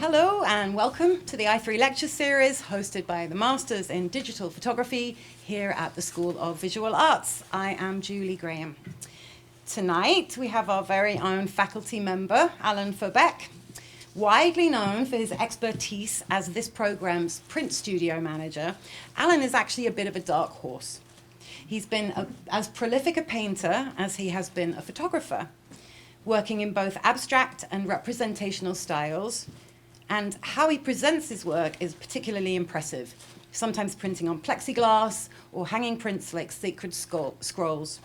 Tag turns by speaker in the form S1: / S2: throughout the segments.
S1: Hello and welcome to the i3 lecture series hosted by the Masters in Digital Photography here at the School of Visual Arts. I am Julie Graham. Tonight we have our very own faculty member, Alan Fobeck. Widely known for his expertise as this program's print studio manager, Alan is actually a bit of a dark horse. He's been as prolific a painter as he has been a photographer, working in both abstract and representational styles, and how he presents his work is particularly impressive, sometimes printing on plexiglass or hanging prints like sacred scrolls.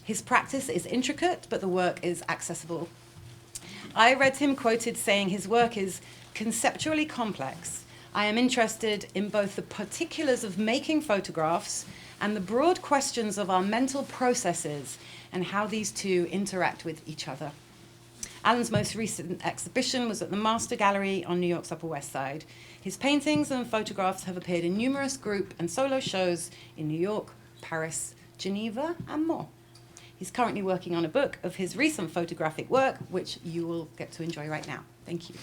S1: His practice is intricate, but the work is accessible. I read him quoted saying his work is conceptually complex. I am interested in both the particulars of making photographs and the broad questions of our mental processes and how these two interact with each other. Alan's most recent exhibition was at the Master Gallery on New York's Upper West Side. His paintings and photographs have appeared in numerous group and solo shows in New York, Paris, Geneva, and more. He's currently working on a book of his recent photographic work, which you will get to enjoy right now. Thank you.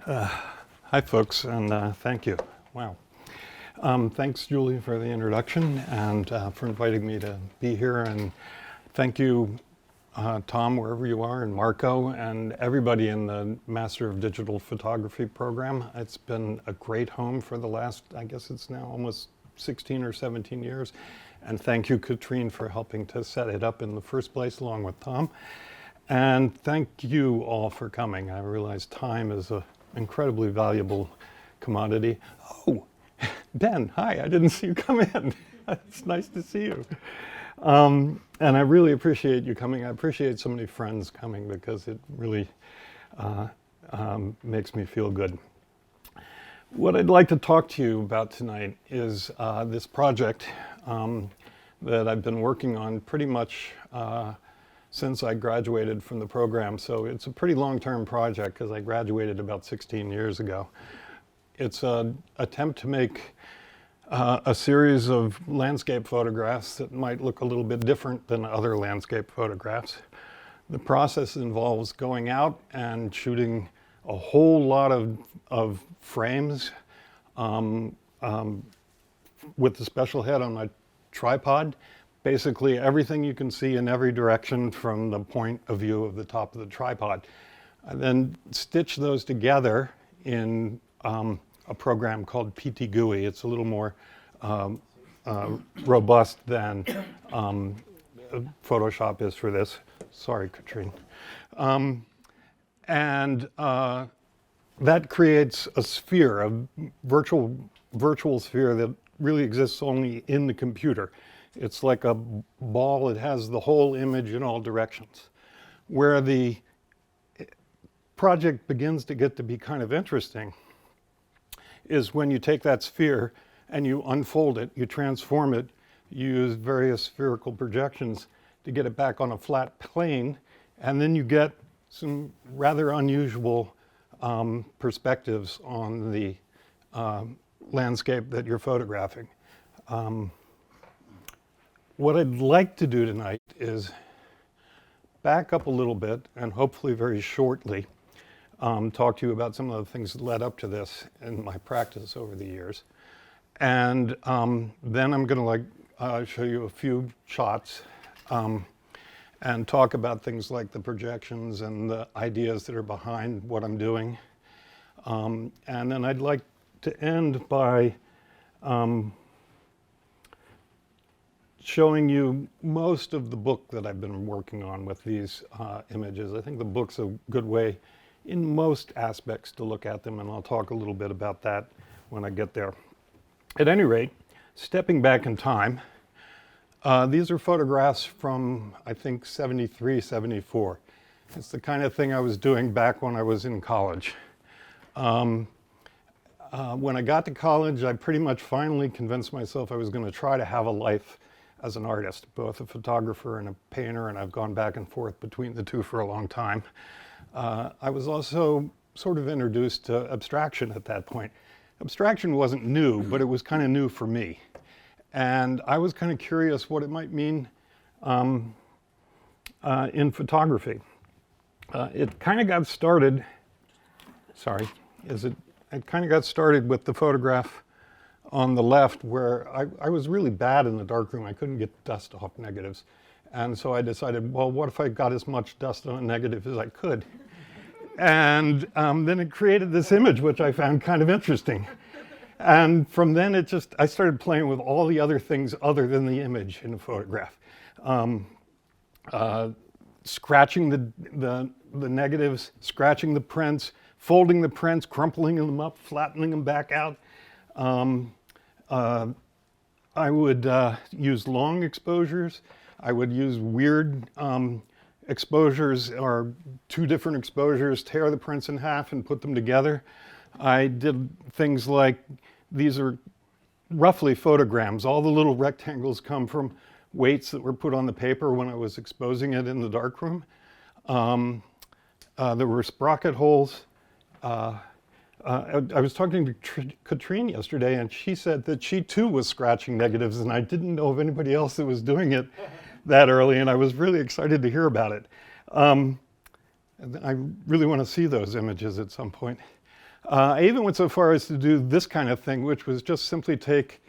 S2: Hi, folks, and thank you. Wow. Thanks, Julie, for the introduction and for inviting me to be here. And thank you, Tom, wherever you are, and Marco, and everybody in the Master of Digital Photography program. It's been a great home for the last, I guess it's now almost 16 or 17 years. And thank you, Katrine, for helping to set it up in the first place, along with Tom. And thank you all for coming. I realize time is an incredibly valuable commodity. Oh, Ben, hi, I didn't see you come in. It's nice to see you. And I really appreciate you coming. I appreciate so many friends coming because it really makes me feel good. What I'd like to talk to you about tonight is this project that I've been working on pretty much since I graduated from the program. So it's a pretty long-term project because I graduated about 16 years ago. It's an attempt to make a series of landscape photographs that might look a little bit different than other landscape photographs. The process involves going out and shooting a whole lot of frames with the special head on my tripod. Basically everything you can see in every direction from the point of view of the top of the tripod. I then stitch those together in a program called PTGui. It's a little more robust than Photoshop is for this. Sorry, Katrine. And that creates a sphere, a virtual sphere that really exists only in the computer. It's like a ball. It has the whole image in all directions. Where the project begins to get to be kind of interesting is when you take that sphere and you unfold it, you transform it, you use various spherical projections to get it back on a flat plane, and then you get some rather unusual perspectives on the landscape that you're photographing. What I'd like to do tonight is back up a little bit and hopefully very shortly talk to you about some of the things that led up to this in my practice over the years. And then I'm going to show you a few shots and talk about things like the projections and the ideas that are behind what I'm doing. And then I'd like to end by showing you most of the book that I've been working on with these images. I think the book's a good way in most aspects to look at them, and I'll talk a little bit about that when I get there. At any rate, stepping back in time, these are photographs from, I think, 73, 74. It's the kind of thing I was doing back when I was in college. When I got to college, I pretty much finally convinced myself I was going to try to have a life as an artist, both a photographer and a painter, and I've gone back and forth between the two for a long time. I was also sort of introduced to abstraction at that point. Abstraction wasn't new, but it was kind of new for me. And I was kind of curious what it might mean in photography. It kind of got started, it kind of got started with the photograph on the left where I was really bad in the darkroom. I couldn't get dust off negatives. And so I decided, well, what if I got as much dust on a negative as I could? And then it created this image, which I found kind of interesting. And from then I started playing with all the other things other than the image in a photograph. Scratching the negatives, scratching the prints, folding the prints, crumpling them up, flattening them back out. I would use long exposures. I would use weird exposures or two different exposures, tear the prints in half and put them together. I did things like, these are roughly photograms. All the little rectangles come from weights that were put on the paper when I was exposing it in the darkroom. There were sprocket holes. I was talking to Katrine yesterday, and she said that she too was scratching negatives, and I didn't know of anybody else that was doing it that early, and I was really excited to hear about it. I really want to see those images at some point. I even went so far as to do this kind of thing, which was just simply take,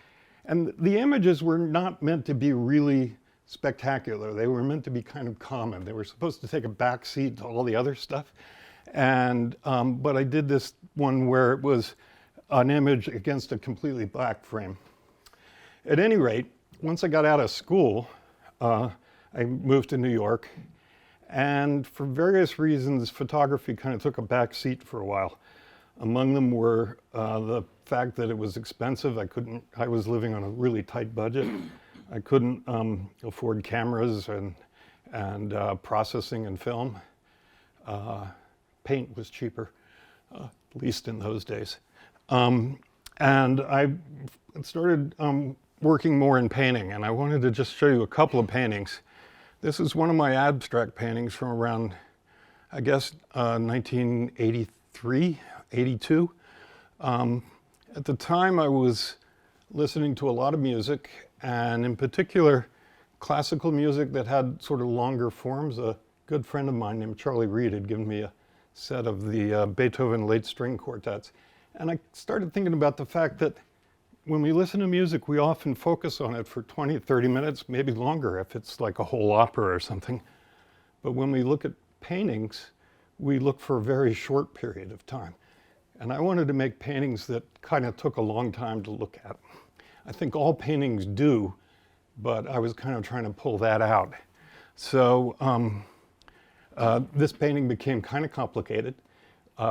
S2: and the images were not meant to be really spectacular. They were meant to be kind of common. They were supposed to take a back seat to all the other stuff. And, but I did this one where it was an image against a completely black frame. At any rate, once I got out of school, I moved to New York. And for various reasons, photography kind of took a back seat for a while. Among them were the fact that it was expensive. I was living on a really tight budget. I couldn't afford cameras and processing and film. Paint was cheaper, at least in those days. And I started working more in painting, and I wanted to just show you a couple of paintings. This is one of my abstract paintings from around, I guess, 1983, 82. At the time, I was listening to a lot of music, and in particular, classical music that had sort of longer forms. A good friend of mine named Charlie Reed had given me a set of the Beethoven late string quartets. And I started thinking about the fact that when we listen to music, we often focus on it for 20, 30 minutes, maybe longer if it's like a whole opera or something. But when we look at paintings, we look for a very short period of time. And I wanted to make paintings that kind of took a long time to look at. I think all paintings do, but I was kind of trying to pull that out. So this painting became kind of complicated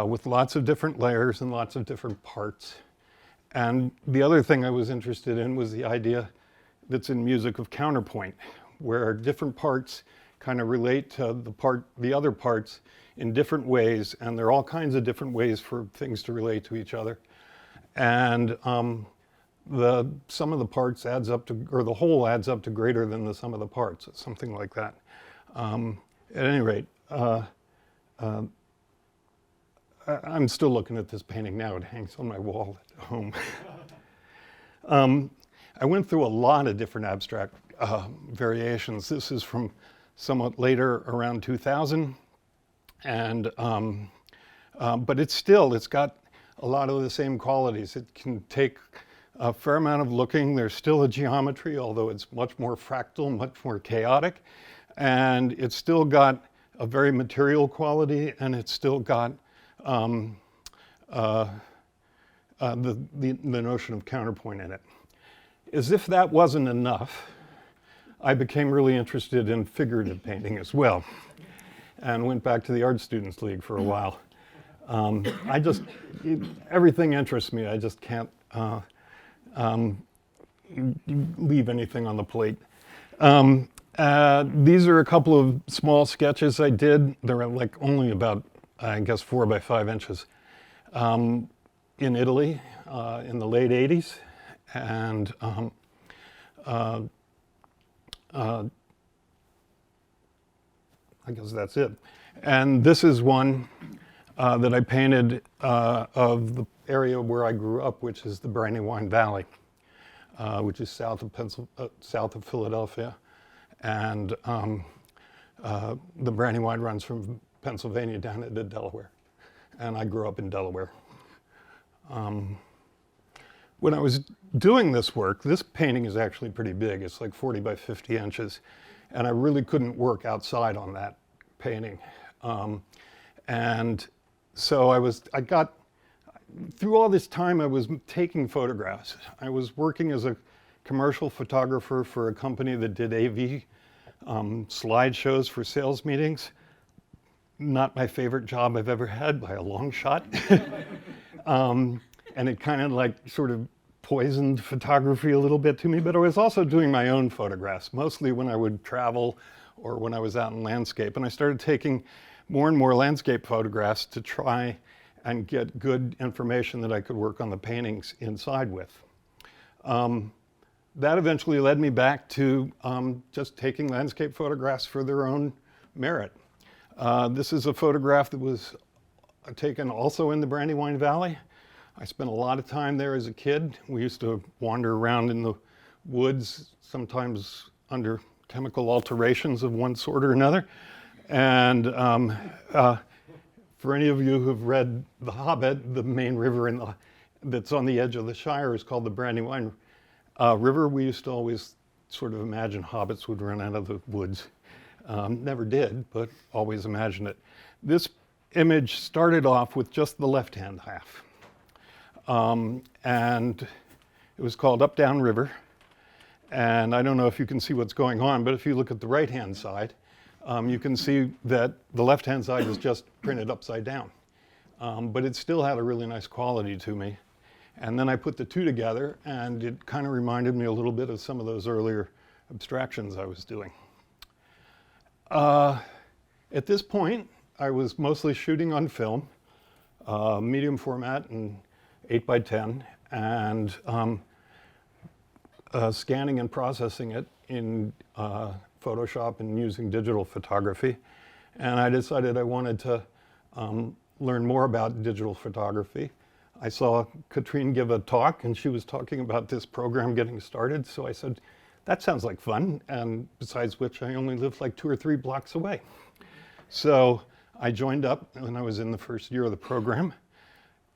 S2: with lots of different layers and lots of different parts. And the other thing I was interested in was the idea that's in music of counterpoint, where different parts kind of relate to the other parts in different ways, and there are all kinds of different ways for things to relate to each other. And the sum of the parts adds up to, or the whole adds up to greater than the sum of the parts, something like that. At any rate, I'm still looking at this painting now. It hangs on my wall at home. I went through a lot of different abstract variations. This is from somewhat later, around 2000. And, but it's got a lot of the same qualities. It can take a fair amount of looking. There's still a geometry, although it's much more fractal, much more chaotic. And it's still got a very material quality, and it's still got the notion of counterpoint in it. As if that wasn't enough, I became really interested in figurative painting as well, and went back to the Art Students League for a while. Everything interests me. I just can't leave anything on the plate. These are a couple of small sketches I did. They're like only about, I guess, 4 by 5 inches. In Italy in the late 80s. And I guess that's it. And this is one that I painted of the area where I grew up, which is the Brandywine Valley, which is south of Philadelphia. And the Brandywine runs from Pennsylvania down into Delaware. And I grew up in Delaware. When I was doing this work, this painting is actually pretty big. It's like 40 by 50 inches. And I really couldn't work outside on that painting. And so I got, through all this time I was taking photographs. I was working as a commercial photographer for a company that did AV slideshows for sales meetings. Not my favorite job I've ever had by a long shot. And it kind of like sort of poisoned photography a little bit to me, but I was also doing my own photographs, mostly when I would travel or when I was out in landscape. And I started taking more and more landscape photographs to try and get good information that I could work on the paintings inside with. That eventually led me back to just taking landscape photographs for their own merit. This is a photograph that was taken also in the Brandywine Valley. I spent a lot of time there as a kid. We used to wander around in the woods, sometimes under chemical alterations of one sort or another. And for any of you who've read The Hobbit, the main river that's on the edge of the Shire is called the Brandywine River. We used to always sort of imagine hobbits would run out of the woods. Never did, but always imagined it. This image started off with just the left-hand half. And it was called Up Down River. And I don't know if you can see what's going on, but if you look at the right-hand side, you can see that the left-hand side is just printed upside down. But it still had a really nice quality to me. And then I put the two together, and it kind of reminded me a little bit of some of those earlier abstractions I was doing. At this point, I was mostly shooting on film, medium format and 8x10, and scanning and processing it in Photoshop and using digital photography. And I decided I wanted to learn more about digital photography. I saw Katrine give a talk, and she was talking about this program getting started, so I said, that sounds like fun, and besides which I only lived like 2 or 3 blocks away. So I joined up when I was in the first year of the program,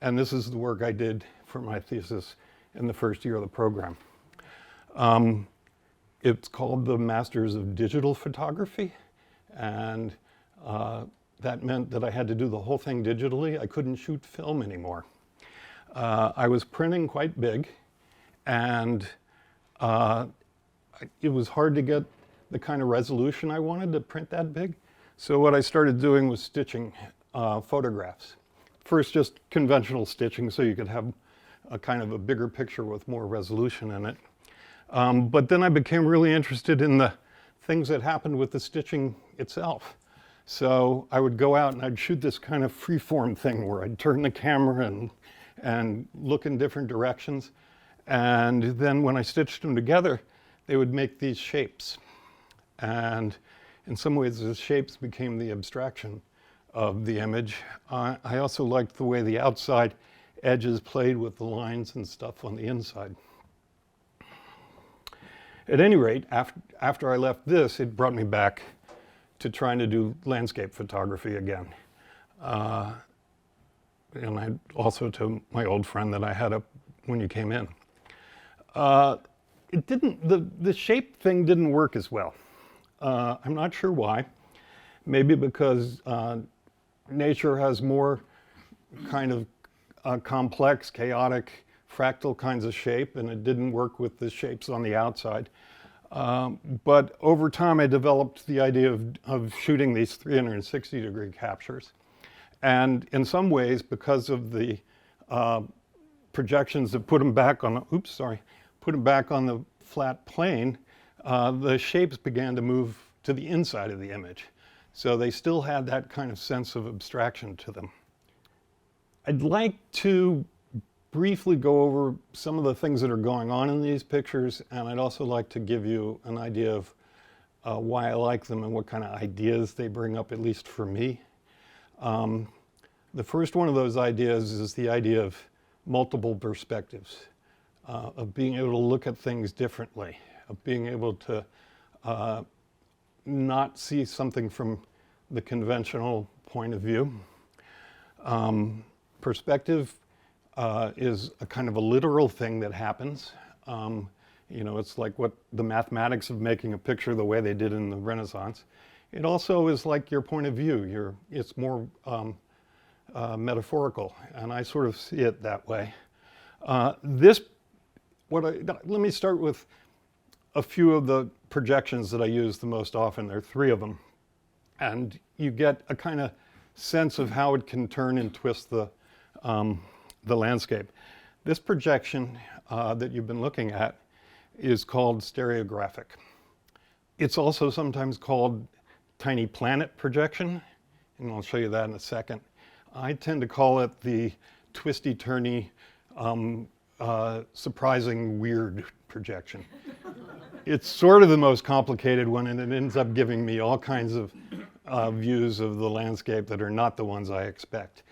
S2: and this is the work I did for my thesis in the first year of the program. It's called the Masters of Digital Photography, and that meant that I had to do the whole thing digitally. I couldn't shoot film anymore. I was printing quite big, and it was hard to get the kind of resolution I wanted to print that big. So what I started doing was stitching photographs. First, just conventional stitching so you could have a kind of a bigger picture with more resolution in it. But then I became really interested in the things that happened with the stitching itself. So I would go out and I'd shoot this kind of free-form thing where I'd turn the camera and look in different directions. And then when I stitched them together, they would make these shapes. And in some ways, the shapes became the abstraction of the image. I also liked the way the outside edges played with the lines and stuff on the inside. At any rate, after I left this, it brought me back to trying to do landscape photography again. And I also to my old friend that I had up when you came in. The shape thing didn't work as well. I'm not sure why. Maybe because nature has more kind of complex, chaotic, fractal kinds of shape, and it didn't work with the shapes on the outside. But over time, I developed the idea of shooting these 360-degree captures. And in some ways, because of the projections that put them back on the flat plane, the shapes began to move to the inside of the image. So they still had that kind of sense of abstraction to them. I'd like to briefly go over some of the things that are going on in these pictures, and I'd also like to give you an idea of why I like them and what kind of ideas they bring up, at least for me. The first one of those ideas is the idea of multiple perspectives, of being able to look at things differently, of being able to not see something from the conventional point of view. Perspective is a kind of a literal thing that happens. It's like what the mathematics of making a picture the way they did in the Renaissance. It also is like your point of view. It's more metaphorical, and I sort of see it that way. Let me start with a few of the projections that I use the most often. There are 3 of them, and you get a kind of sense of how it can turn and twist the landscape. This projection that you've been looking at is called stereographic. It's also sometimes called tiny planet projection, and I'll show you that in a second. I tend to call it the twisty-turny, surprising, weird projection. It's sort of the most complicated one, and it ends up giving me all kinds of views of the landscape that are not the ones I expect.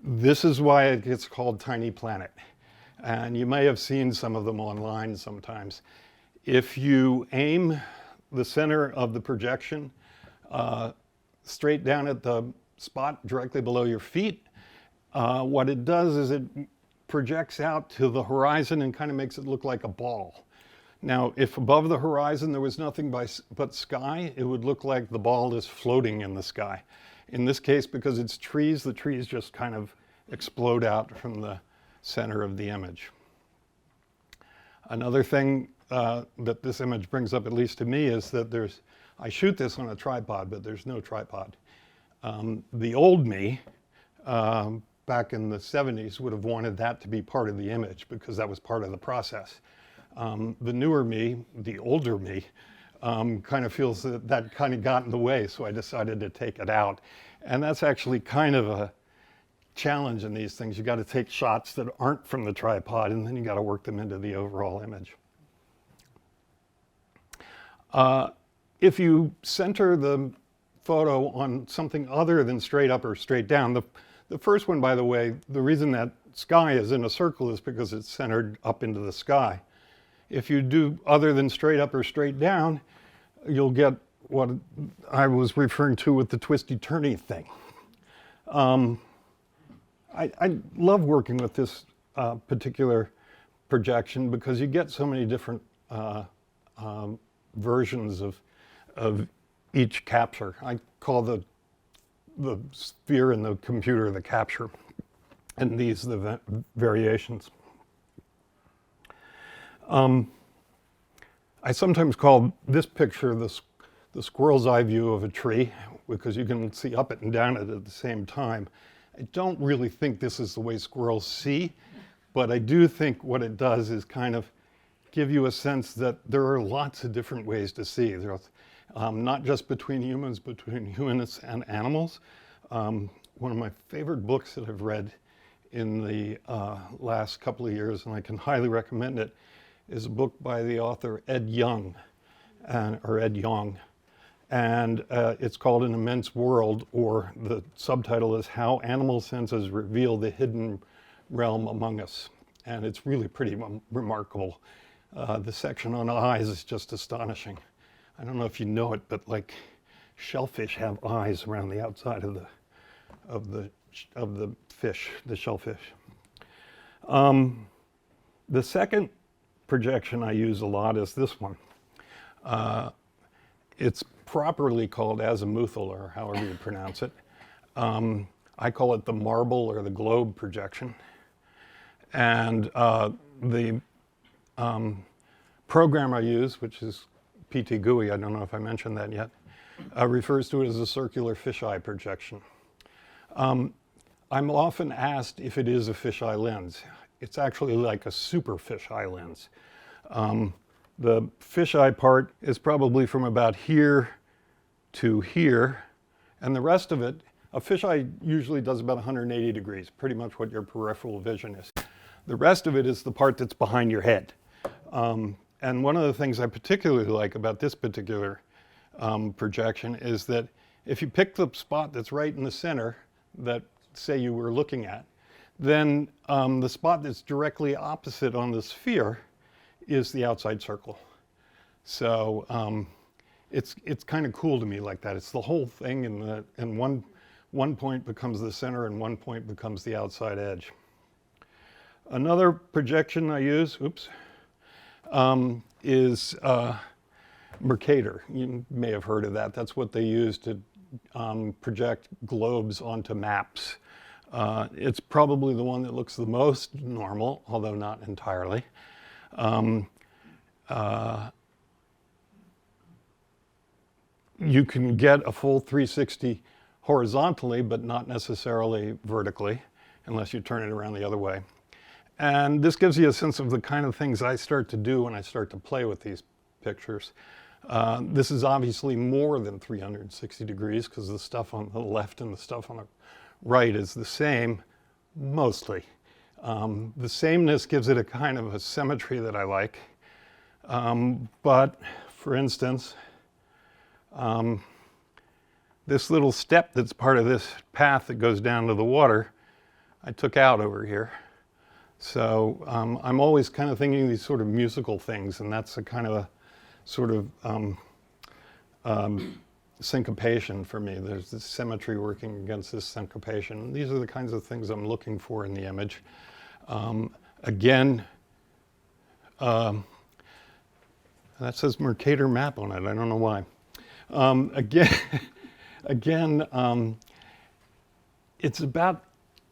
S2: This is why it gets called tiny planet. And you may have seen some of them online sometimes. If you aim the center of the projection straight down at the spot directly below your feet, what it does is it projects out to the horizon and kind of makes it look like a ball. Now, if above the horizon there was nothing but sky, it would look like the ball is floating in the sky. In this case, because it's trees, the trees just kind of explode out from the center of the image. Another thing that this image brings up, at least to me, is that I shoot this on a tripod, but there's no tripod. The old me, back in the 70s, would have wanted that to be part of the image because that was part of the process. The newer me, the older me, kind of feels that kind of got in the way, so I decided to take it out. And that's actually kind of a challenge in these things. You got to take shots that aren't from the tripod, and then you got to work them into the overall image. If you center the photo on something other than straight up or straight down, the first one, by the way, the reason that sky is in a circle is because it's centered up into the sky. If you do other than straight up or straight down, you'll get what I was referring to with the twisty-turny thing. I love working with this particular projection because you get so many different versions of each capture. I call the sphere in the computer the capture, and these are the variations. I sometimes call this picture the squirrel's eye view of a tree because you can see up it and down it at the same time. I don't really think this is the way squirrels see, but I do think what it does is kind of give you a sense that there are lots of different ways to see. There's not just between humans, between humans and animals. One of my favorite books that I've read in the last couple of years, and I can highly recommend it, is a book by the author Ed Yong, and it's called An Immense World, or the subtitle is How Animal Senses Reveal the Hidden Realm Among Us. And it's really pretty remarkable. The section on eyes is just astonishing. I don't know if you know it, but like shellfish have eyes around the outside of the fish, the shellfish. The second projection I use a lot is this one. It's properly called azimuthal, or however you pronounce it. I call it the marble or the globe projection. And the program I use, which is PT-GUI, I don't know if I mentioned that yet, refers to it as a circular fisheye projection. I'm often asked if it is a fisheye lens. It's actually like a super fisheye lens. The fisheye part is probably from about here to here, and the rest of it, a fisheye usually does about 180 degrees, pretty much what your peripheral vision is. The rest of it is the part that's behind your head. And one of the things I particularly like about this particular projection is that if you pick the spot that's right in the center that, say, you were looking at, then the spot that's directly opposite on the sphere is the outside circle. So it's kind of cool to me like that. It's the whole thing, and one point becomes the center and one point becomes the outside edge. Another projection I use, is Mercator. You may have heard of that. That's what they use to project globes onto maps. It's probably the one that looks the most normal, although not entirely. You can get a full 360 horizontally, but not necessarily vertically, unless you turn it around the other way. And this gives you a sense of the kind of things I start to do when I start to play with these pictures. This is obviously more than 360 degrees because the stuff on the left and the stuff on the right is the same, mostly. The sameness gives it a kind of a symmetry that I like. But for instance, this little step that's part of this path that goes down to the water, I took out over here. So I'm always kind of thinking these sort of musical things, and that's a kind of a sort of syncopation for me. There's this symmetry working against this syncopation. These are the kinds of things I'm looking for in the image. Again, that says Mercator map on it. I don't know why. It's about,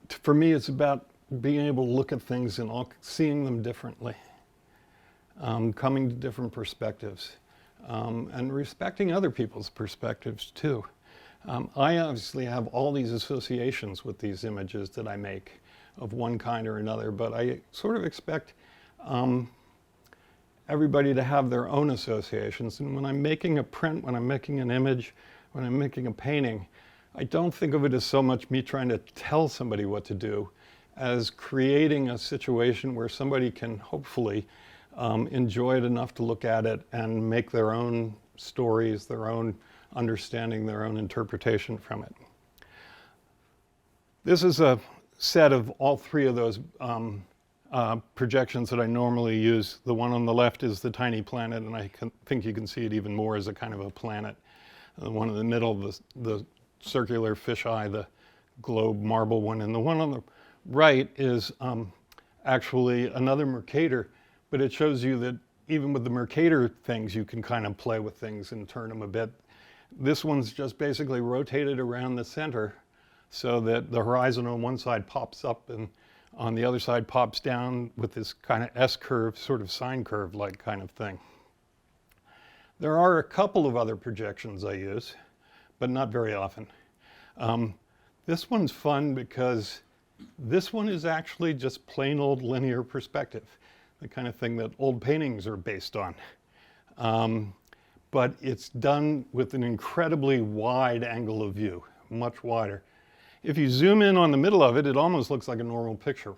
S2: for me, it's about being able to look at things and seeing them differently, coming to different perspectives, and respecting other people's perspectives too. I obviously have all these associations with these images that I make of one kind or another, but I sort of expect everybody to have their own associations. And when I'm making a print, when I'm making an image, when I'm making a painting, I don't think of it as so much me trying to tell somebody what to do as creating a situation where somebody can hopefully enjoy it enough to look at it and make their own stories, their own understanding, their own interpretation from it. This is a set of all three of those projections that I normally use. The one on the left is the tiny planet, and I think you can see it even more as a kind of a planet. The one in the middle, the circular fisheye, the globe marble one, and the one on the right is actually another Mercator, but it shows you that even with the Mercator things, you can kind of play with things and turn them a bit. This one's just basically rotated around the center so that the horizon on one side pops up and on the other side pops down with this kind of S-curve, sort of sine curve-like kind of thing. There are a couple of other projections I use, but not very often. This one's fun because this one is actually just plain old linear perspective, the kind of thing that old paintings are based on. But it's done with an incredibly wide angle of view, much wider. If you zoom in on the middle of it, it almost looks like a normal picture,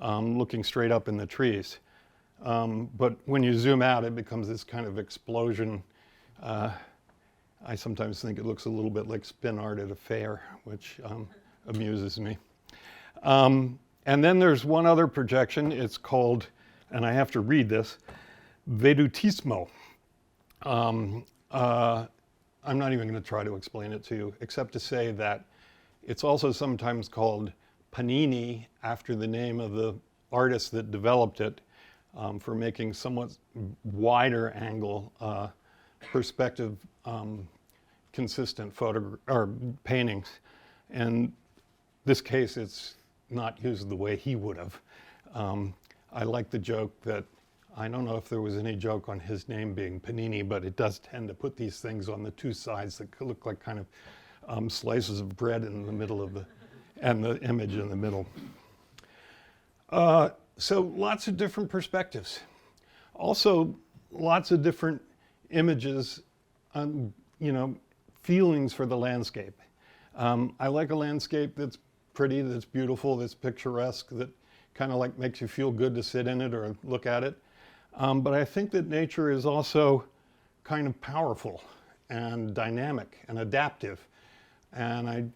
S2: looking straight up in the trees. But when you zoom out, it becomes this kind of explosion. I sometimes think it looks a little bit like spin art at a fair, which amuses me. And then there's one other projection. It's called, and I have to read this, Vedutismo. I'm not even going to try to explain it to you, except to say that it's also sometimes called Panini, after the name of the artist that developed it, for making somewhat wider angle perspective consistent paintings. In this case, it's not used the way he would have. I like the joke that, I don't know if there was any joke on his name being Panini, but it does tend to put these things on the two sides that look like kind of slices of bread in the middle of and the image in the middle. So lots of different perspectives. Also, lots of different images, feelings for the landscape. I like a landscape that's pretty, that's beautiful, that's picturesque, that kind of like makes you feel good to sit in it or look at it. But I think that nature is also kind of powerful and dynamic and adaptive. And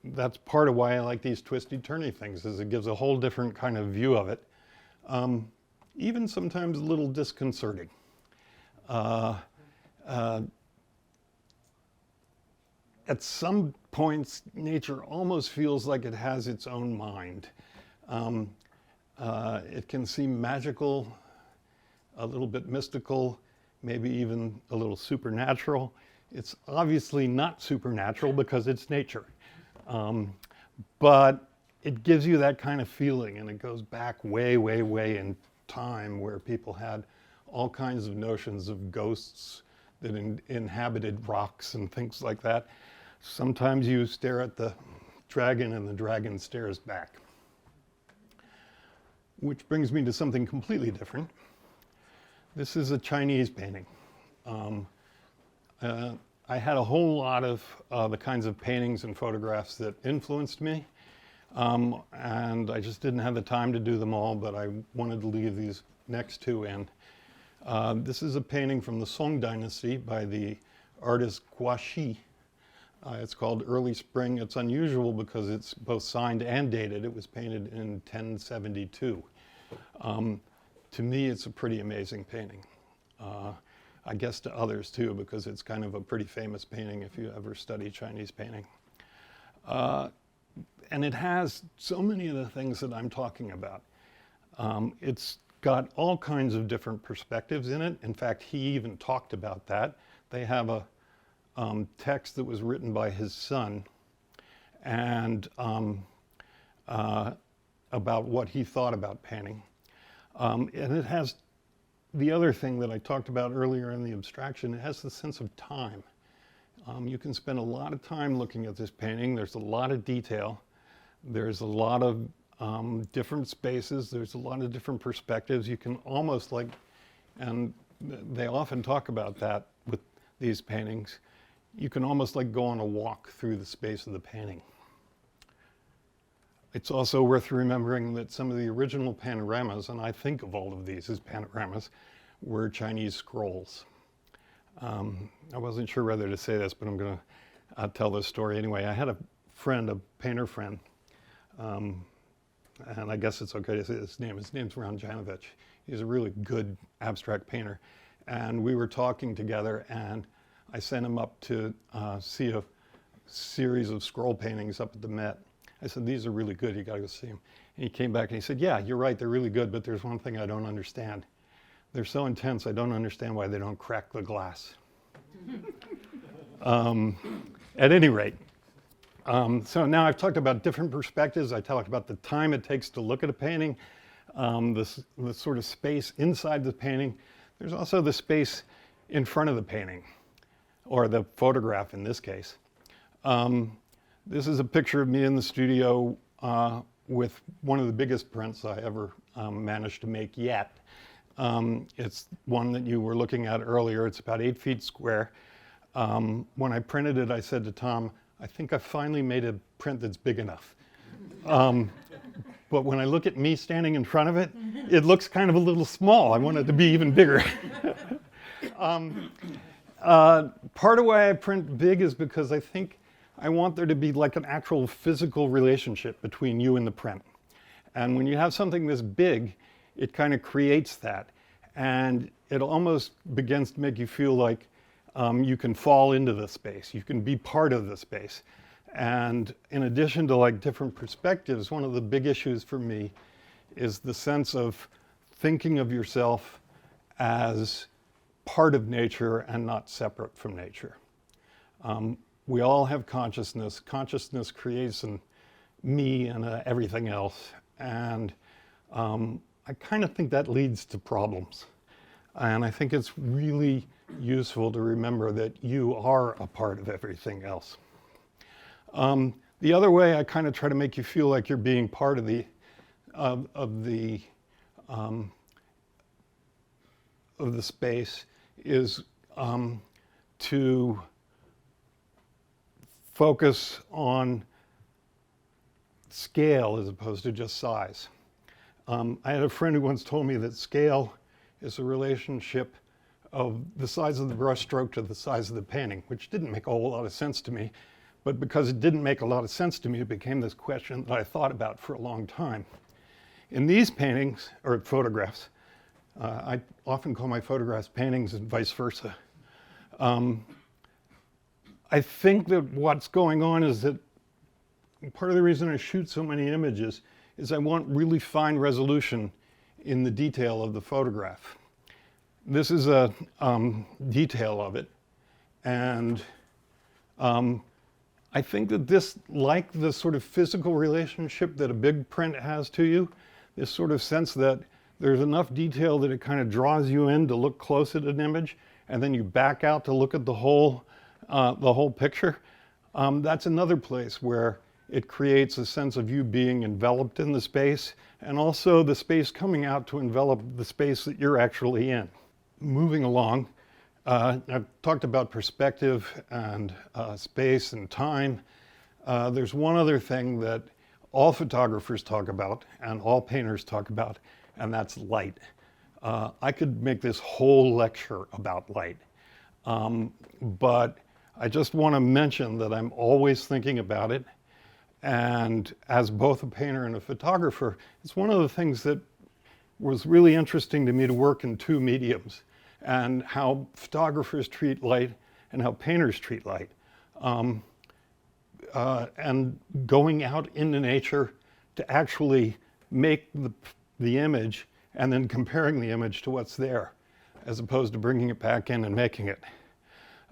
S2: that's part of why I like these twisty-turny things, is it gives a whole different kind of view of it. Even sometimes a little disconcerting. Uh, uh, at some points, nature almost feels like it has its own mind. It can seem magical, a little bit mystical, maybe even a little supernatural. It's obviously not supernatural because it's nature. But it gives you that kind of feeling, and it goes back way, way, way in time where people had all kinds of notions of ghosts that inhabited rocks and things like that. Sometimes you stare at the dragon and the dragon stares back. Which brings me to something completely different. This is a Chinese painting. I had a whole lot of the kinds of paintings and photographs that influenced me, and I just didn't have the time to do them all, but I wanted to leave these next two in. This is a painting from the Song Dynasty by the artist Gua Shi. It's called Early Spring. It's unusual because it's both signed and dated. It was painted in 1072. To me, it's a pretty amazing painting. I guess to others too, because it's kind of a pretty famous painting if you ever study Chinese painting. And it has so many of the things that I'm talking about. It's got all kinds of different perspectives in it. In fact, he even talked about that. They have a text that was written by his son and about what he thought about painting. And it has the other thing that I talked about earlier in the abstraction. It has the sense of time. You can spend a lot of time looking at this painting. There's a lot of detail. There's a lot of different spaces. There's a lot of different perspectives. You can almost and they often talk about that with these paintings, you can almost go on a walk through the space of the painting. It's also worth remembering that some of the original panoramas, and I think of all of these as panoramas, were Chinese scrolls. I wasn't sure whether to say this, but I'm going to tell this story anyway. I had a friend, a painter friend, and I guess it's okay to say his name. His name's Ron Janovich. He's a really good abstract painter. And we were talking together, and I sent him up to see a series of scroll paintings up at the Met. I said, these are really good, you gotta go see them. And he came back and he said, yeah, you're right, they're really good, but there's one thing I don't understand. They're so intense, I don't understand why they don't crack the glass. At any rate, so now I've talked about different perspectives. I talked about the time it takes to look at a painting, the sort of space inside the painting. There's also the space in front of the painting, or the photograph in this case. This is a picture of me in the studio with one of the biggest prints I ever managed to make yet. It's one that you were looking at earlier. It's about 8 feet square. When I printed it, I said to Tom, I think I finally made a print that's big enough. But when I look at me standing in front of it, it looks kind of a little small. I want it to be even bigger. Part of why I print big is because I think I want there to be like an actual physical relationship between you and the print. And when you have something this big, it kind of creates that. And it almost begins to make you feel like you can fall into the space. You can be part of the space. And in addition to different perspectives, one of the big issues for me is the sense of thinking of yourself as part of nature and not separate from nature. We all have consciousness. Consciousness creates me and everything else. And I kind of think that leads to problems. And I think it's really useful to remember that you are a part of everything else. The other way I kind of try to make you feel like you're being part of the space is to focus on scale as opposed to just size. I had a friend who once told me that scale is a relationship of the size of the brush stroke to the size of the painting, which didn't make a whole lot of sense to me. But because it didn't make a lot of sense to me, it became this question that I thought about for a long time. In these paintings, or photographs, I often call my photographs paintings and vice versa. I think that what's going on is that part of the reason I shoot so many images is I want really fine resolution in the detail of the photograph. This is a detail of it, and I think that this, like the sort of physical relationship that a big print has to you, this sort of sense that there's enough detail that it kind of draws you in to look close at an image, and then you back out to look at the whole picture. That's another place where it creates a sense of you being enveloped in the space, and also the space coming out to envelop the space that you're actually in. Moving along, I've talked about perspective and space and time. There's one other thing that all photographers talk about and all painters talk about, and that's light. I could make this whole lecture about light, but I just want to mention that I'm always thinking about it. And as both a painter and a photographer, it's one of the things that was really interesting to me to work in two mediums, and how photographers treat light and how painters treat light. And going out into nature to actually make the image and then comparing the image to what's there, as opposed to bringing it back in and making it.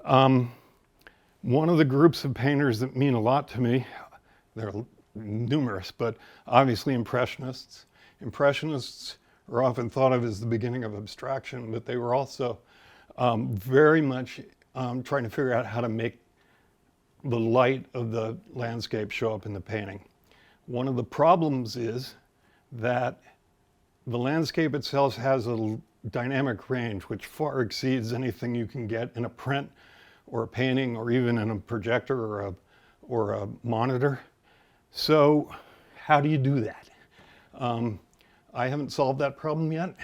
S2: One of the groups of painters that mean a lot to me, there are numerous, but obviously Impressionists. Impressionists are often thought of as the beginning of abstraction, but they were also very much trying to figure out how to make the light of the landscape show up in the painting. One of the problems is that the landscape itself has a dynamic range which far exceeds anything you can get in a print or a painting or even in a projector or a monitor. So how do you do that? I haven't solved that problem yet.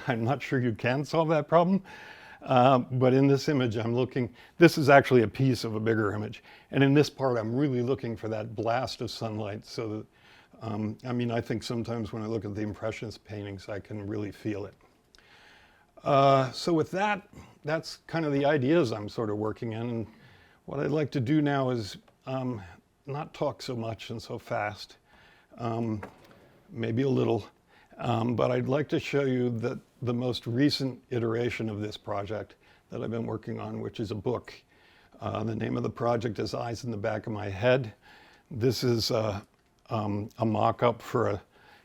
S2: I'm not sure you can solve that problem. But in this image, I'm looking, this is actually a piece of a bigger image. And in this part, I'm really looking for that blast of sunlight so that, I mean, I think sometimes when I look at the Impressionist paintings, I can really feel it. So with that, that's kind of the ideas I'm sort of working in. And what I'd like to do now is not talk so much and so fast, maybe a little, but I'd like to show you that the most recent iteration of this project that I've been working on, which is a book. The name of the project is Eyes in the Back of My Head. This is a mock-up for a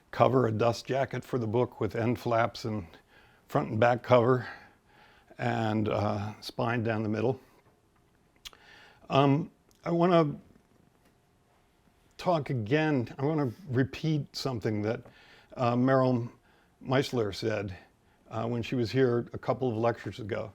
S2: cover, a dust jacket for the book with end flaps and front and back cover and spine down the middle. I want to talk again, I want to repeat something that Merrill Meisler said when she was here a couple of lectures ago.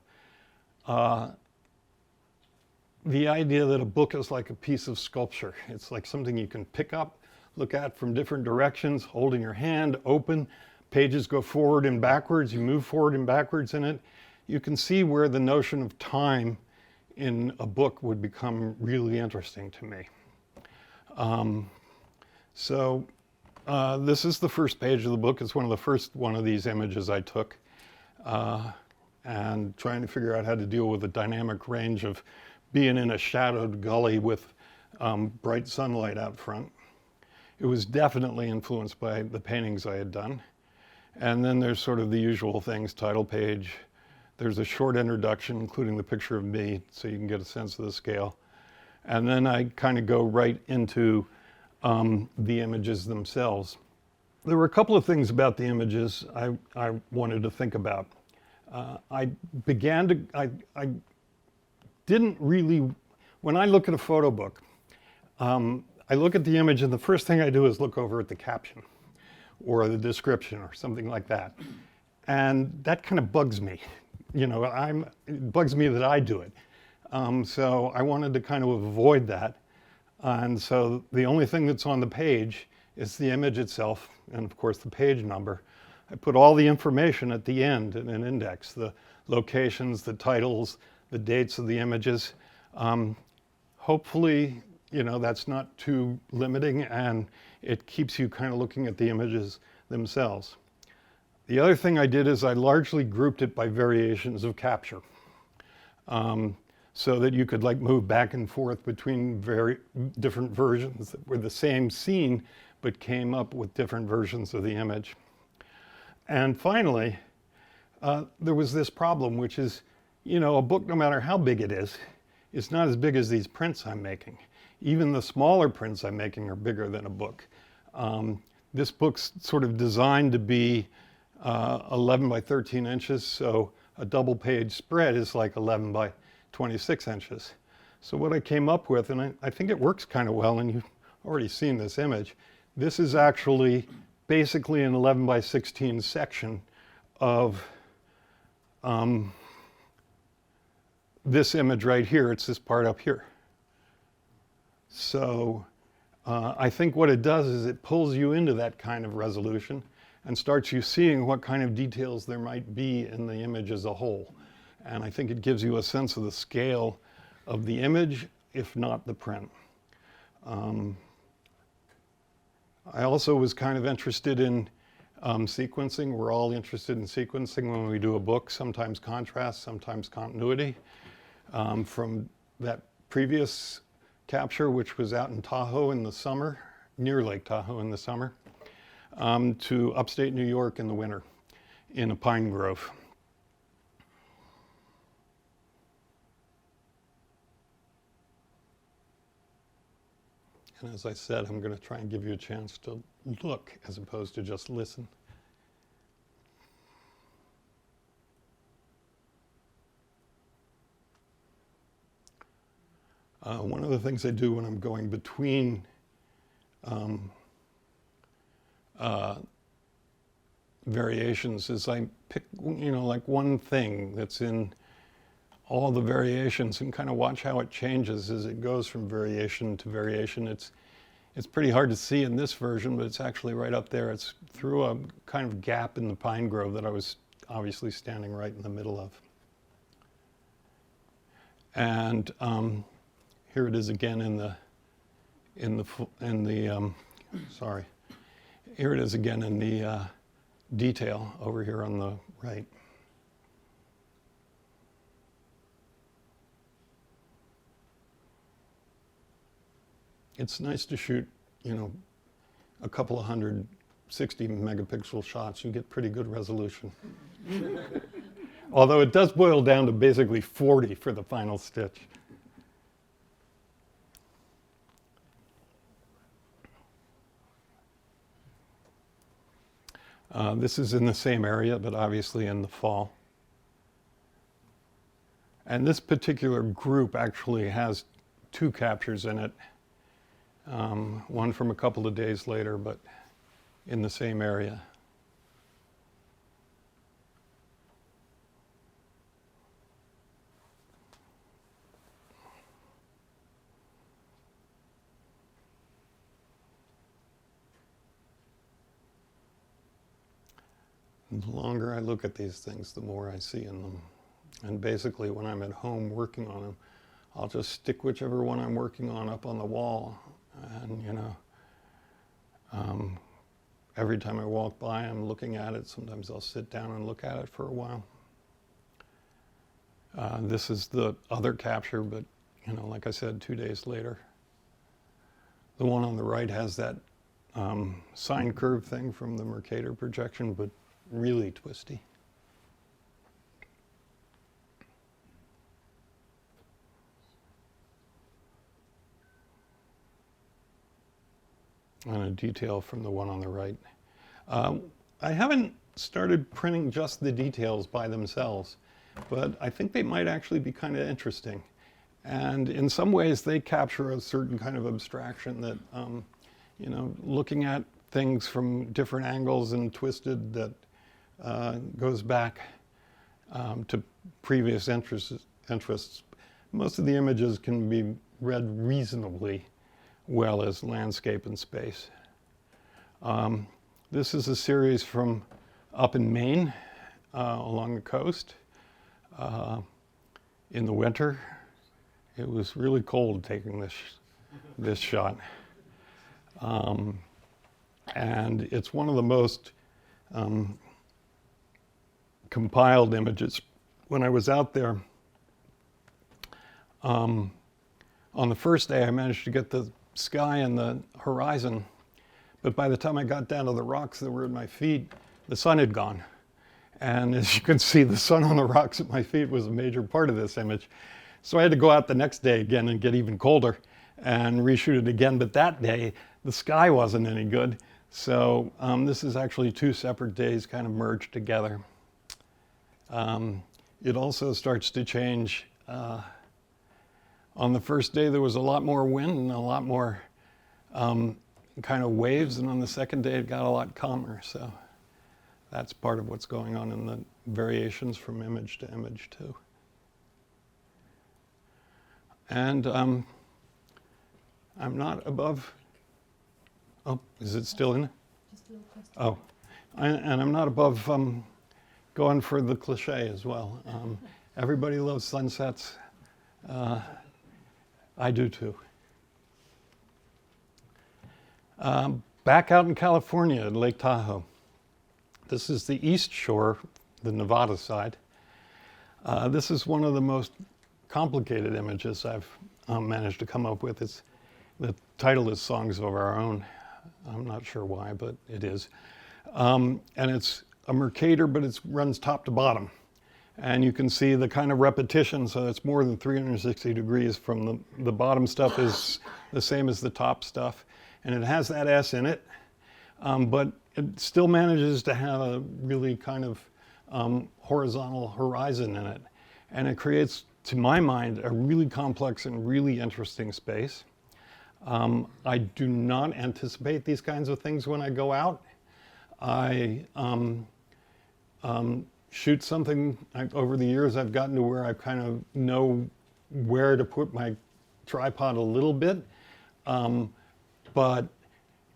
S2: The idea that a book is like a piece of sculpture. It's like something you can pick up, look at from different directions, hold in your hand, open, pages go forward and backwards, you move forward and backwards in it. You can see where the notion of time in a book would become really interesting to me. This is the first page of the book. It's one of the first one of these images I took, and trying to figure out how to deal with the dynamic range of being in a shadowed gully with bright sunlight out front. It was definitely influenced by the paintings I had done. And then there's sort of the usual things, title page. There's a short introduction, including the picture of me, so you can get a sense of the scale. And then I kind of go right into the images themselves. There were a couple of things about the images I wanted to think about. I didn't really, when I look at a photo book, I look at the image and the first thing I do is look over at the caption or the description or something like that. And that kind of bugs me. You know, it bugs me that I do it. So I wanted to kind of avoid that. And so the only thing that's on the page is the image itself and of course the page number. I put all the information at the end in an index, the locations, the titles, the dates of the images. Hopefully, you know, that's not too limiting and it keeps you kind of looking at the images themselves. The other thing I did is I largely grouped it by variations of capture, so that you could like move back and forth between very different versions that were the same scene but came up with different versions of the image. And finally, there was this problem, which is, you know, a book, no matter how big it is not as big as these prints I'm making. Even the smaller prints I'm making are bigger than a book. This book's sort of designed to be 11 by 13 inches, so a double page spread is like 11 by 26 inches. So what I came up with, and I think it works kind of well, and you've already seen this image, this is actually basically an 11 by 16 section of this image right here. It's this part up here. So I think what it does is it pulls you into that kind of resolution and starts you seeing what kind of details there might be in the image as a whole. And I think it gives you a sense of the scale of the image, if not the print. I also was kind of interested in sequencing. We're all interested in sequencing when we do a book, sometimes contrast, sometimes continuity. From that previous capture, which was out in Tahoe in the summer, near Lake Tahoe in the summer, to upstate New York in the winter in a pine grove. And as I said, I'm going to try and give you a chance to look as opposed to just listen. One of the things I do when I'm going between variations is I pick, you know, like one thing that's in all the variations and kind of watch how it changes as it goes from variation to variation. It's pretty hard to see in this version, but it's actually right up there. It's through a kind of gap in the pine grove that I was obviously standing right in the middle of. And here it is again here it is again in the detail over here on the right. It's nice to shoot, you know, a couple of 160 megapixel shots. You get pretty good resolution. Although it does boil down to basically 40 for the final stitch. This is in the same area, but obviously in the fall. And this particular group actually has two captures in it. One from a couple of days later, but in the same area. The longer I look at these things, the more I see in them. And basically, when I'm at home working on them, I'll just stick whichever one I'm working on up on the wall. And, you know, every time I walk by, I'm looking at it. Sometimes I'll sit down and look at it for a while. This is the other capture, but, you know, like I said, 2 days later. The one on the right has that sine curve thing from the Mercator projection, but really twisty. And a detail from the one on the right. I haven't started printing just the details by themselves, but I think they might actually be kind of interesting. And in some ways, they capture a certain kind of abstraction that, you know, looking at things from different angles and twisted that goes back to previous interests. Most of the images can be read reasonably well as landscape and space. This is a series from up in Maine, along the coast. In the winter, it was really cold taking this shot. And it's one of the most compiled images. When I was out there, on the first day I managed to get the sky and the horizon, but by the time I got down to the rocks that were at my feet, the sun had gone. And as you can see, the sun on the rocks at my feet was a major part of this image. So I had to go out the next day again and get even colder and reshoot it again. But that day, the sky wasn't any good. So this is actually 2 separate days kind of merged together. It also starts to change. On the first day, there was a lot more wind and a lot more kind of waves. And on the second day, it got a lot calmer. So that's part of what's going on in the variations from image to image, too. And I'm not above. Oh, is it still in? Just a little question. Oh, and I'm not above going for the cliche as well. Everybody loves sunsets. I do too. Back out in California at Lake Tahoe. This is the east shore, the Nevada side. This is one of the most complicated images I've managed to come up with. The title is Songs of Our Own. I'm not sure why, but it is. And it's a Mercator, but it runs top to bottom. And you can see the kind of repetition, so it's more than 360 degrees from the bottom stuff is the same as the top stuff. And it has that S in it, but it still manages to have a really kind of horizontal horizon in it. And it creates, to my mind, a really complex and really interesting space. I do not anticipate these kinds of things when I go out. I shoot something, over the years I've gotten to where I kind of know where to put my tripod a little bit, but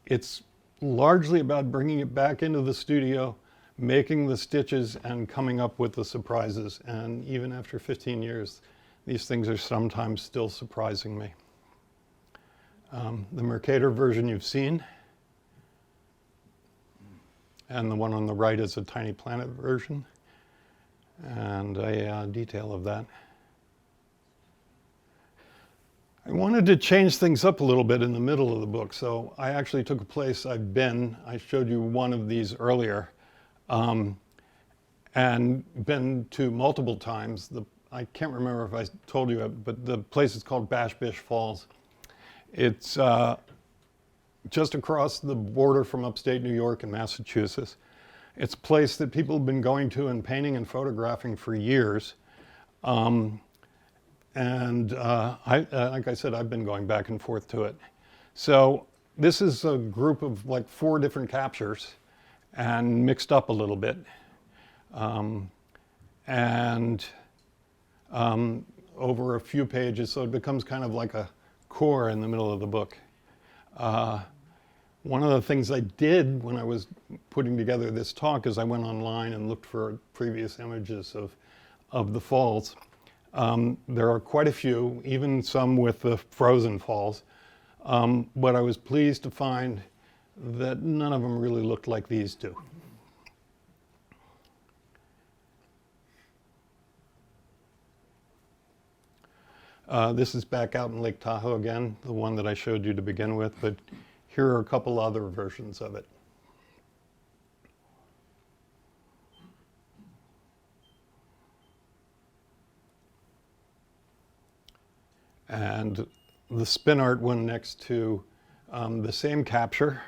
S2: it's largely about bringing it back into the studio, making the stitches and coming up with the surprises. And even after 15 years, these things are sometimes still surprising me. The Mercator version you've seen, and the one on the right is a Tiny Planet version, and a detail of that. I wanted to change things up a little bit in the middle of the book, so I actually took a place I've been. I showed you one of these earlier, and been to multiple times. I can't remember if I told you, but the place is called Bash Bish Falls. It's just across the border from upstate New York and Massachusetts. It's a place that people have been going to and painting and photographing for years. Like I said, I've been going back and forth to it. So this is a group of like 4 different captures and mixed up a little bit. Over a few pages, so it becomes kind of like a core in the middle of the book. One of the things I did when I was putting together this talk is I went online and looked for previous images of the falls. There are quite a few, even some with the frozen falls, but I was pleased to find that none of them really looked like these do. This is back out in Lake Tahoe again, the one that I showed you to begin with, but here are a couple other versions of it. And the spin art one next to the same capture,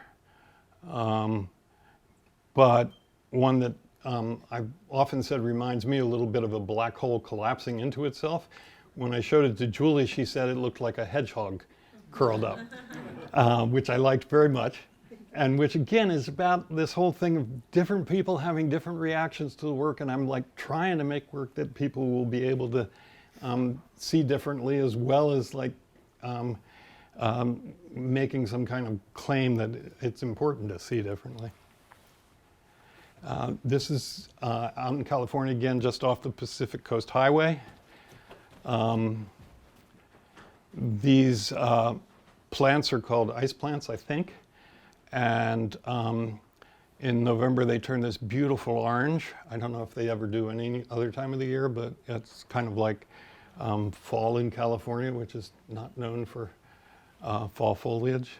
S2: but one that I've often said reminds me a little bit of a black hole collapsing into itself. When I showed it to Julie, she said it looked like a hedgehog curled up, which I liked very much, and which again is about this whole thing of different people having different reactions to the work, and I'm like trying to make work that people will be able to see differently, as well as like making some kind of claim that it's important to see differently. This is out in California again, just off the Pacific Coast Highway. These plants are called ice plants, I think, and In November, they turn this beautiful orange. I don't know if they ever do any other time of the year, but it's kind of like fall in California, which is not known for fall foliage.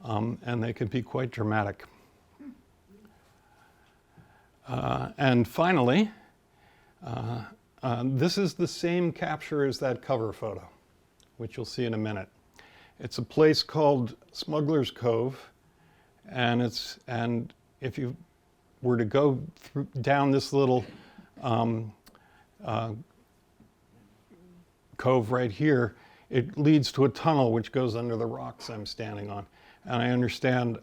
S2: And they can be quite dramatic. And finally, this is the same capture as that cover photo, which you'll see in a minute. It's a place called Smuggler's Cove, and if you were to go down this little cove right here, it leads to a tunnel which goes under the rocks I'm standing on. And I understand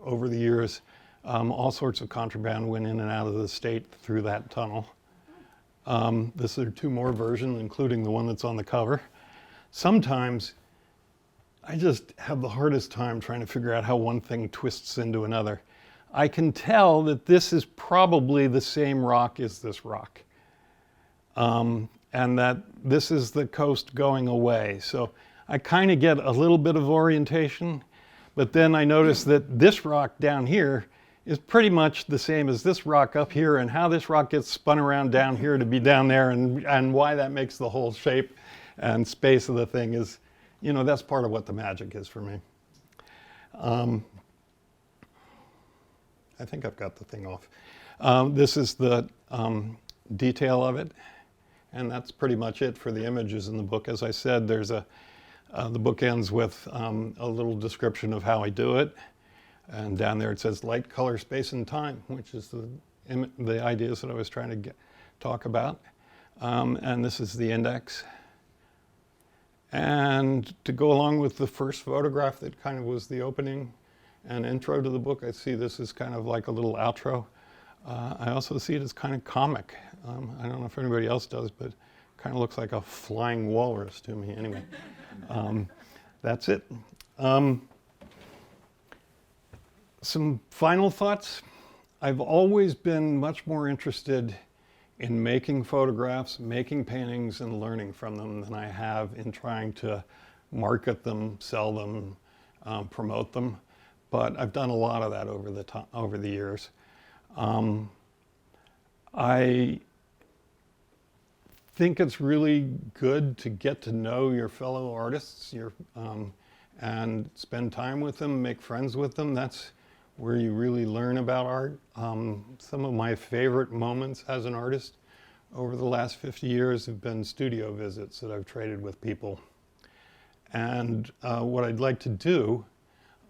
S2: over the years, all sorts of contraband went in and out of the state through that tunnel. This are two more versions, including the one that's on the cover. Sometimes I just have the hardest time trying to figure out how one thing twists into another. I can tell that this is probably the same rock as this rock. And that this is the coast going away. So I kind of get a little bit of orientation, but then I notice that this rock down here is pretty much the same as this rock up here, and how this rock gets spun around down here to be down there, and why that makes the whole shape and space of the thing is, you know, that's part of what the magic is for me. I think I've got the thing off. This is the detail of it, and that's pretty much it for the images in the book. As I said, there's the book ends with a little description of how I do it. And down there it says light, color, space, and time, which is the ideas that I was trying to talk about. And this is the index. And to go along with the first photograph that kind of was the opening and intro to the book, I see this is kind of like a little outro. I also see it as kind of comic. I don't know if anybody else does, but it kind of looks like a flying walrus to me anyway. That's it. Some final thoughts. I've always been much more interested in making photographs, making paintings, and learning from them than I have in trying to market them, sell them, promote them. But I've done a lot of that over the years. I think it's really good to get to know your fellow artists, and spend time with them, make friends with them. That's where you really learn about art. Some of my favorite moments as an artist over the last 50 years have been studio visits that I've traded with people. And what I'd like to do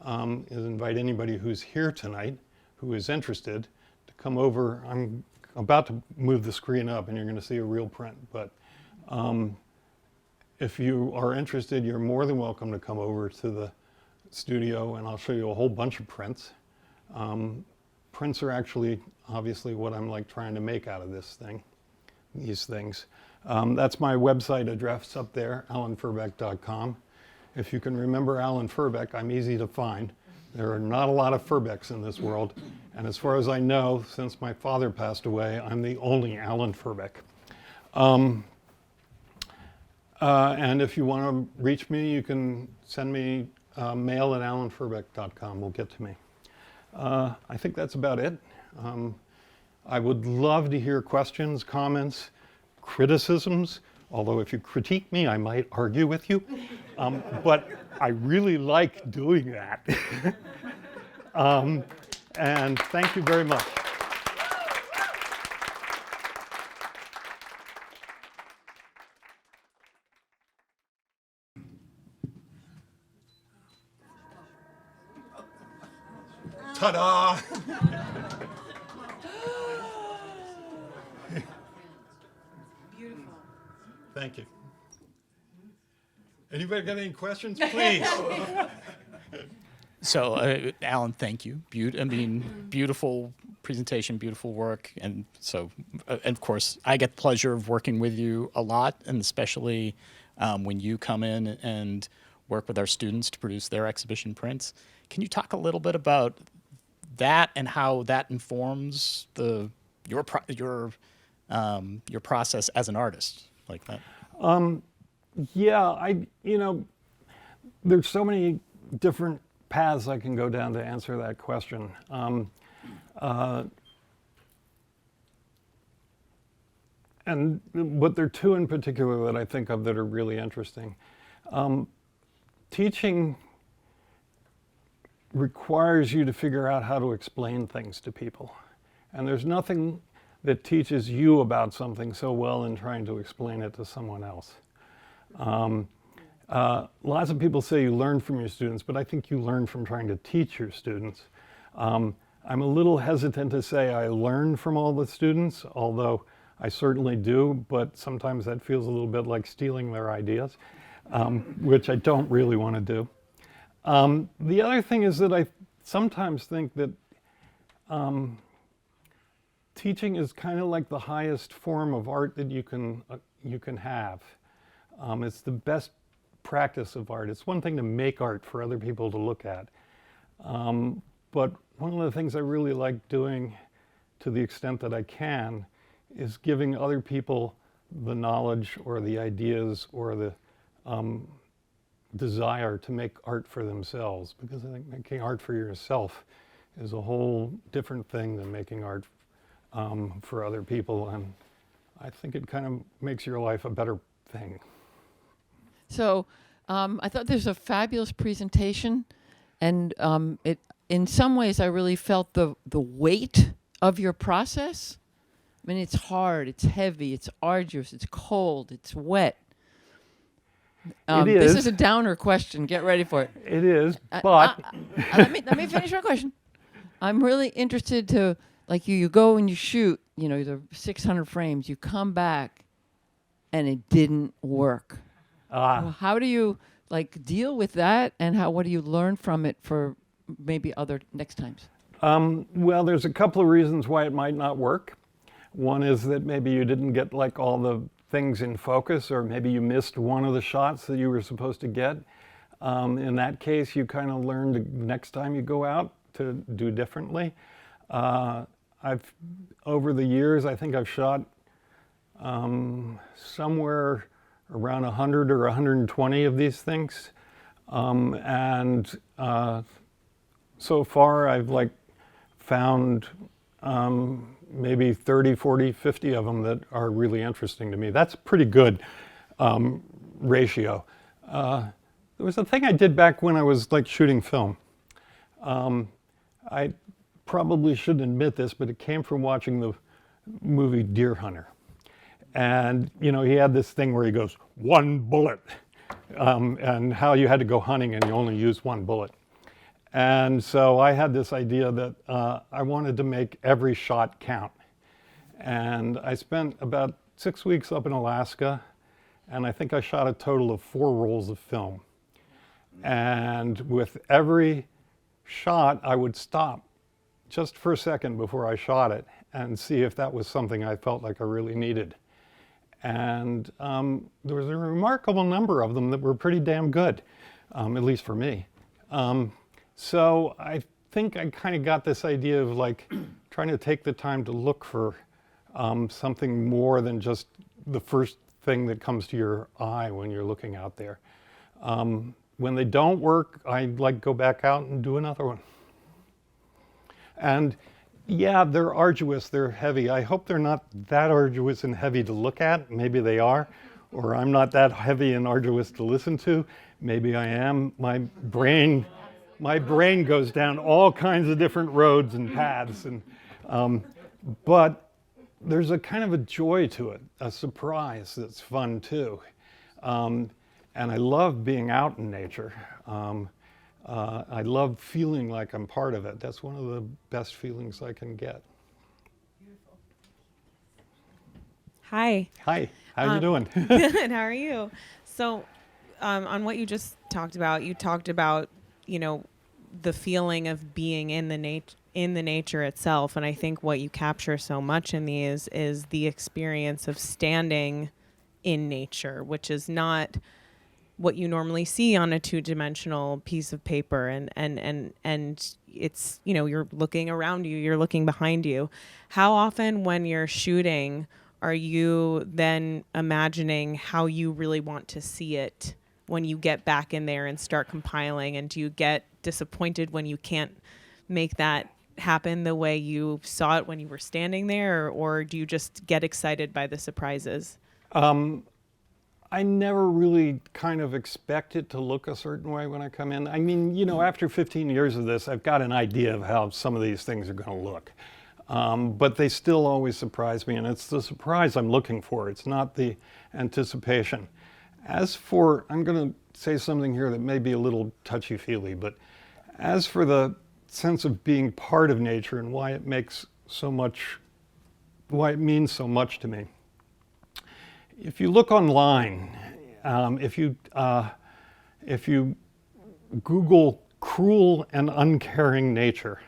S2: is invite anybody who's here tonight who is interested to come over. I'm about to move the screen up and you're going to see a real print, but if you are interested, you're more than welcome to come over to the studio and I'll show you a whole bunch of prints. Prints are actually obviously what I'm like trying to make out of these things. That's my website address up there, alanfurbeck.com. If you can remember Alan Furbeck, I'm easy to find. There are not a lot of Furbecks in this world, and as far as I know, since my father passed away, I'm the only Alan Furbeck. And if you want to reach me, you can send me mail at alanfurbeck.com. Will get to me. I think that's about it. I would love to hear questions, comments, criticisms, although if you critique me, I might argue with you. But I really like doing that. And thank you very much. Ta-da!
S1: Beautiful.
S2: Thank you. Anybody got any questions, please?
S3: So, Alan, thank you. Beautiful presentation, beautiful work. And so, and of course, I get the pleasure of working with you a lot, and especially when you come in and work with our students to produce their exhibition prints. Can you talk a little bit about that and how that informs your process as an artist like that?
S2: Yeah, there's so many different paths I can go down to answer that question. But there are two in particular that I think of that are really interesting. Teaching requires you to figure out how to explain things to people. And there's nothing that teaches you about something so well in trying to explain it to someone else. Lots of people say you learn from your students, but I think you learn from trying to teach your students. I'm a little hesitant to say I learn from all the students, although I certainly do, but sometimes that feels a little bit like stealing their ideas, which I don't really want to do. The other thing is that I sometimes think that teaching is kind of like the highest form of art that you can have. It's the best practice of art. It's one thing to make art for other people to look at. But one of the things I really like doing, to the extent that I can, is giving other people the knowledge or the ideas or the desire to make art for themselves. Because I think making art for yourself is a whole different thing than making art for other people. And I think it kind of makes your life a better thing.
S4: So I thought there's a fabulous presentation, and it in some ways I really felt the weight of your process. I mean, it's hard, it's heavy, it's arduous, it's cold, it's wet. This is a downer question. Get ready for it.
S2: It is, but
S4: let me finish my question. I'm really interested to, like, you go and you shoot, the 600 frames, you come back, and it didn't work. Well, how do you deal with that, and what do you learn from it for maybe other next times?
S2: Well, there's a couple of reasons why it might not work. One is that maybe you didn't get all the things in focus, or maybe you missed one of the shots that you were supposed to get. In that case, you kind of learn next time you go out to do differently. Over the years, I think I've shot somewhere around 100 or 120 of these things. So far I've found maybe 30, 40, 50 of them that are really interesting to me. That's a pretty good ratio. There was a thing I did back when I was shooting film. I probably shouldn't admit this, but it came from watching the movie Deer Hunter. And, he had this thing where he goes, one bullet, and how you had to go hunting and you only use one bullet. And so I had this idea that I wanted to make every shot count. And I spent about 6 weeks up in Alaska, and I think I shot a total of 4 rolls of film. And with every shot, I would stop just for a second before I shot it and see if that was something I felt like I really needed. And there was a remarkable number of them that were pretty damn good, at least for me. So I think I kind of got this idea of trying to take the time to look for something more than just the first thing that comes to your eye when you're looking out there. When they don't work, I go back out and do another one. And yeah, they're arduous, they're heavy. I hope they're not that arduous and heavy to look at. Maybe they are. Or I'm not that heavy and arduous to listen to. Maybe I am. My brain goes down all kinds of different roads and paths. But there's a kind of a joy to it, a surprise that's fun too. And I love being out in nature. I love feeling like I'm part of it. That's one of the best feelings I can get.
S5: Beautiful. Hi.
S2: Hi, how you doing?
S5: Good, how are you? So on what you just talked about, the feeling of being in the nature itself. And I think what you capture so much in these is the experience of standing in nature, which is not what you normally see on a 2-dimensional piece of paper. And it's, you're looking around you, you're looking behind you. How often when you're shooting are you then imagining how you really want to see it when you get back in there and start compiling? And do you get disappointed when you can't make that happen the way you saw it when you were standing there, or do you just get excited by the surprises?
S2: I never really kind of expect it to look a certain way when I come in. I mean, you know, after 15 years of this, I've got an idea of how some of these things are going to look. But they still always surprise me, and it's the surprise I'm looking for. It's not the anticipation. As for, I'm going to say something here that may be a little touchy-feely, but as for the sense of being part of nature and why it makes so much, why it means so much to me. If you look online, if you Google cruel and uncaring nature,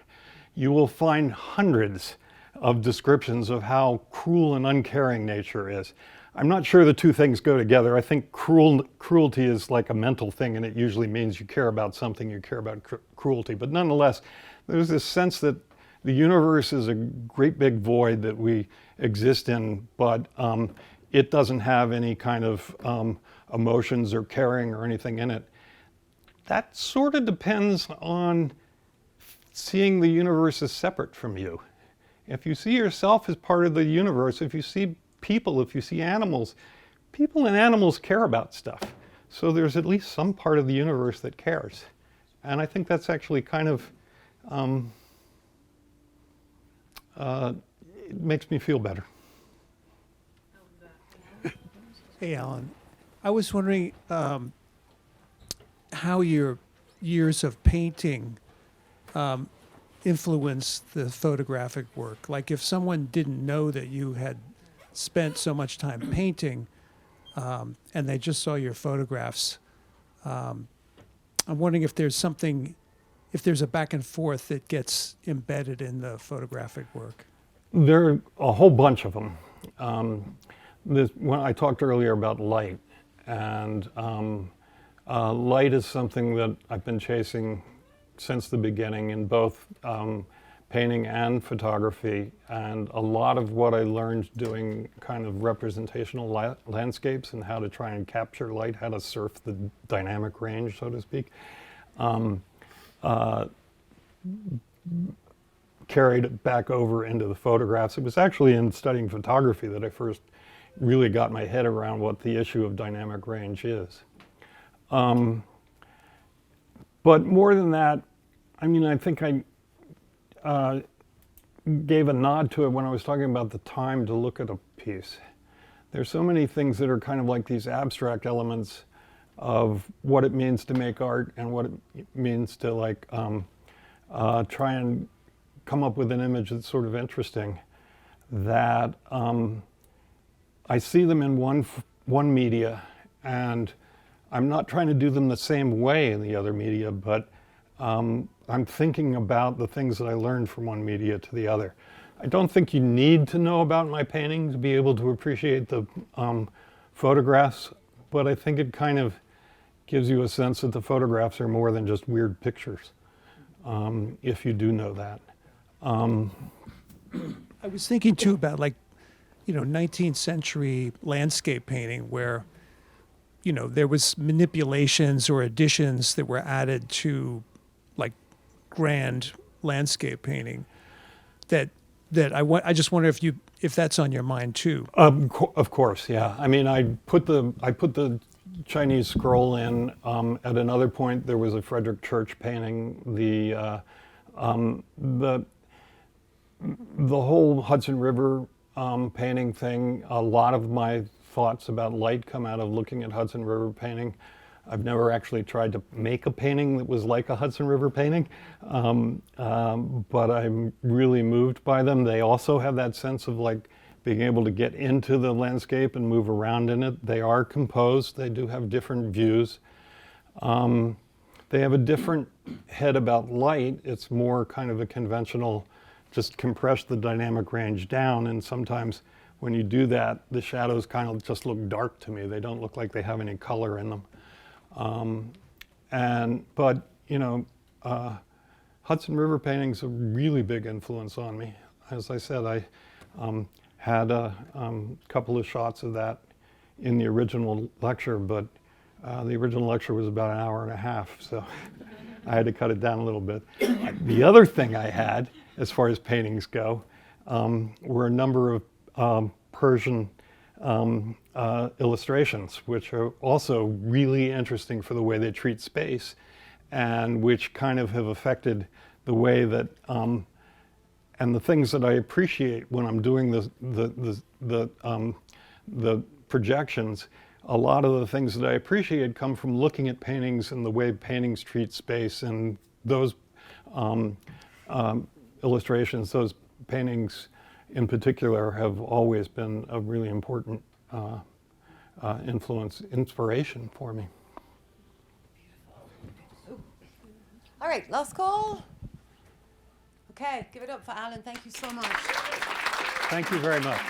S2: you will find hundreds of descriptions of how cruel and uncaring nature is. I'm not sure the two things go together. I think cruelty is like a mental thing, and it usually means you care about something, you care about cruelty. But nonetheless, there's this sense that the universe is a great big void that we exist in, but it doesn't have any kind of emotions or caring or anything in it. That sort of depends on seeing the universe as separate from you. If you see yourself as part of the universe, if you see people, if you see animals, people and animals care about stuff. So there's at least some part of the universe that cares. And I think that's actually kind of, it makes me feel better.
S6: Hey, Alan. I was wondering how your years of painting influence the photographic work. Like if someone didn't know that you had spent so much time painting and they just saw your photographs, I'm wondering if there's something, if there's a back and forth that gets embedded in the photographic work.
S2: There are a whole bunch of them. When I talked earlier about light, and light is something that I've been chasing since the beginning in both painting and photography, and a lot of what I learned doing kind of representational landscapes and how to try and capture light, how to surf the dynamic range, so to speak, carried it back over into the photographs. It was actually in studying photography that I first really got my head around what the issue of dynamic range is. But more than that, I mean, I think I gave a nod to it when I was talking about the time to look at a piece. There's so many things that are kind of like these abstract elements of what it means to make art and what it means to like try and come up with an image that's sort of interesting, that I see them in one media, and I'm not trying to do them the same way in the other media, but I'm thinking about the things that I learned from one media to the other. I don't think you need to know about my painting to be able to appreciate the photographs, but I think it kind of gives you a sense that the photographs are more than just weird pictures, if you do know that.
S6: I was thinking too about, like, you know, 19th century landscape painting where, you know, there was manipulations or additions that were added to like grand landscape painting that I just wonder if that's on your mind too.
S2: Of course, yeah. I mean, I put the Chinese scroll in. At another point, there was a Frederick Church painting. The whole Hudson River painting thing, a lot of my thoughts about light come out of looking at Hudson River painting. I've never actually tried to make a painting that was like a Hudson River painting, but I'm really moved by them. They also have that sense of like being able to get into the landscape and move around in it. They are composed. They do have different views. They have a different head about light. It's more kind of a conventional, just compress the dynamic range down, and sometimes when you do that, the shadows kind of just look dark to me. They don't look like they have any color in them. But you know, Hudson River painting's a really big influence on me. As I said, I had a couple of shots of that in the original lecture, but the original lecture was about an hour and a half, so I had to cut it down a little bit. The other thing I had as far as paintings go, were a number of Persian illustrations, which are also really interesting for the way they treat space, and which kind of have affected the way that and the things that I appreciate when I'm doing the projections. A lot of the things that I appreciate come from looking at paintings and the way paintings treat space, and those illustrations, those paintings in particular, have always been a really important inspiration for me.
S1: All right, last call. Okay, give it up for Alan. Thank you so much.
S2: Thank you very much.